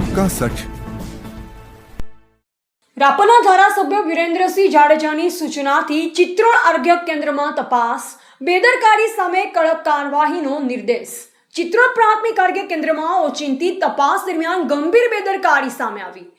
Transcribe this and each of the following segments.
सबका सच। રાપરના ધારાસભ્ય વિરેન્દ્રસિંહ જાડેજાની સૂચનાથી ચિત્રોડ આરોગ્ય કેન્દ્રમાં તપાસ, બેદરકારી સામે કડક કાર્યવાહીનો નિર્દેશ। ચિત્રોડ પ્રાથમિક આરોગ્ય કેન્દ્રમાં ઓચિંતી તપાસ દરમિયાન ગંભીર બેદરકારી સામે આવી।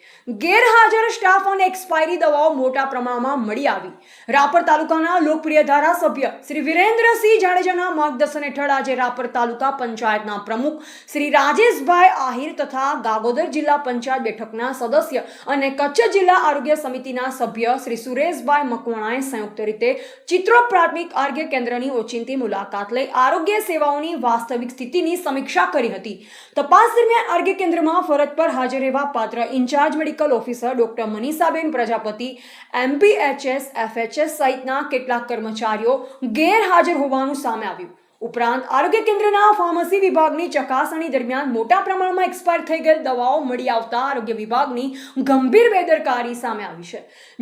ગેરહાજર સ્ટાફ અને એક્સપાયરી દવાઓ મોટા પ્રમાણમાં મળી આવી। રાપર તાલુકાના લોકપ્રિય ધારાસભ્ય શ્રી વિરેન્દ્રસિંહ જાડેજાના માર્ગદર્શન હેઠળ આજે રાપર તાલુકા પંચાયતના પ્રમુખ શ્રી રાજેશભાઈ આહિર તથા ગાગોદર જિલ્લા પંચાયત બેઠકના સદસ્ય અને કચ્છ જિલ્લા આરોગ્ય સમિતિના સભ્ય શ્રી સુરેશભાઈ મકવાણાએ સંયુક્ત રીતે ચિત્રોડ પ્રાથમિક આરોગ્ય કેન્દ્રની ઓચિંતી મુલાકાત લઈ આરોગ્ય સેવાઓની વાસ્તવિક સ્થિતિની સમીક્ષા કરી હતી। તપાસ દરમિયાન આરોગ્ય કેન્દ્રમાં ફરજ પર હાજર રહેવા પાત્ર ઇન્ચાર્જ મેડિકલ ઓફિસર ડોક્ટર મનીષાબેન પ્રજાપતિ, MPHS, FHS સહિતના કેટલાક કર્મચારીઓ ગેરહાજર હોવાનું સામે આવ્યું। ઉપરાંત આરોગ્ય કેન્દ્રના ફાર્મસી વિભાગની ચકાસણી દરમિયાન મોટા પ્રમાણમાં એક્સપાયર થઈ ગયેલ દવાઓ મળી આવતા આરોગ્ય વિભાગની ગંભીર બેદરકારી સામે આવી છે।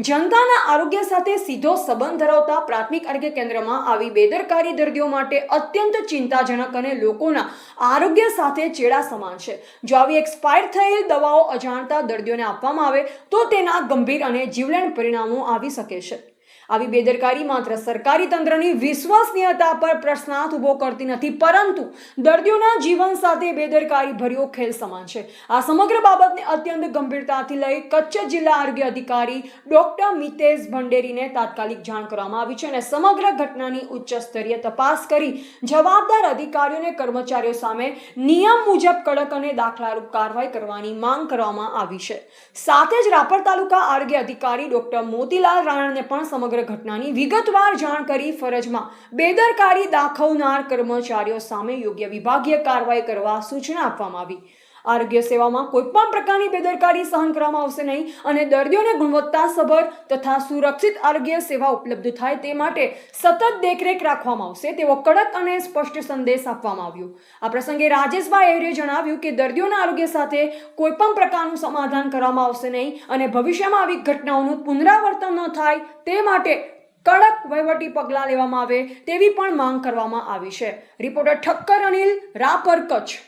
જનતાના આરોગ્ય સાથે સીધો સંબંધ ધરાવતા પ્રાથમિક આરોગ્ય કેન્દ્રમાં આવી બેદરકારી દર્દીઓ માટે અત્યંત ચિંતાજનક અને લોકોના આરોગ્ય સાથે ચેડા સમાન છે। જો આવી એક્સપાયર થયેલ દવાઓ અજાણતા દર્દીઓને આપવામાં આવે તો તેના ગંભીર અને જીવલેણ પરિણામો આવી શકે છે। આવી બેદરકારી માત્ર સરકારી તંત્રની વિશ્વસનીયતા પર પ્રશ્નાર્થ ઉભો કરતી નથી, પરંતુ દર્દીઓના જીવન સાથે બેદરકારી ભર્યો ખેલ સમાન છે। આ સમગ્ર બાબતને અત્યંત ગંભીરતાથી લઈ કચ્છ જિલ્લા આરોગ્ય અધિકારી ડોક્ટર મિતેશ ભંડેરીને તાત્કાલિક જાણ કરવામાં આવી છે અને સમગ્ર ઘટનાની ઉચ્ચ સ્તરીય તપાસ કરી જવાબદાર અધિકારીઓ અને કર્મચારીઓ સામે નિયમ મુજબ કડક અને દાખલારૂપ કાર્યવાહી કરવાની માંગ કરવામાં આવી છે। સાથે જ રાપર તાલુકા આરોગ્ય અધિકારી ડોક્ટર મોતીલાલ રાણાને પણ સમગ્ર ઘટનાની વિગતવાર જાણ કરી ફરજમાં બેદરકારી દાખવનાર કર્મચારીઓ સામે યોગ્ય વિભાગીય કાર્યવાહી કરવા સૂચના આપવામાં આવી। આરોગ્ય સેવામાં કોઈપણ પ્રકારની બેદરકારી સહન કરવામાં આવશે નહીં અને દર્દીઓને ગુણવત્તાસભર તથા સુરક્ષિત આરોગ્ય સેવા ઉપલબ્ધ થાય તે માટે સતત દેખરેખ રાખવામાં આવશે તેવો કડક અને સ્પષ્ટ સંદેશ આપવામાં આવ્યો। આ પ્રસંગે રાજેશભાઈ આહિરે જણાવ્યું કે દર્દીઓના આરોગ્ય સાથે કોઈપણ પ્રકારનું સમાધાન કરવામાં આવશે નહીં અને ભવિષ્યમાં આવી ઘટનાઓનું પુનરાવર્તન ન થાય તે માટે કડક વહીવટી પગલાં લેવામાં આવે તેવી પણ માંગ કરવામાં આવી છે। રિપોર્ટર ઠક્કર અનિલ, રાપર, કચ્છ।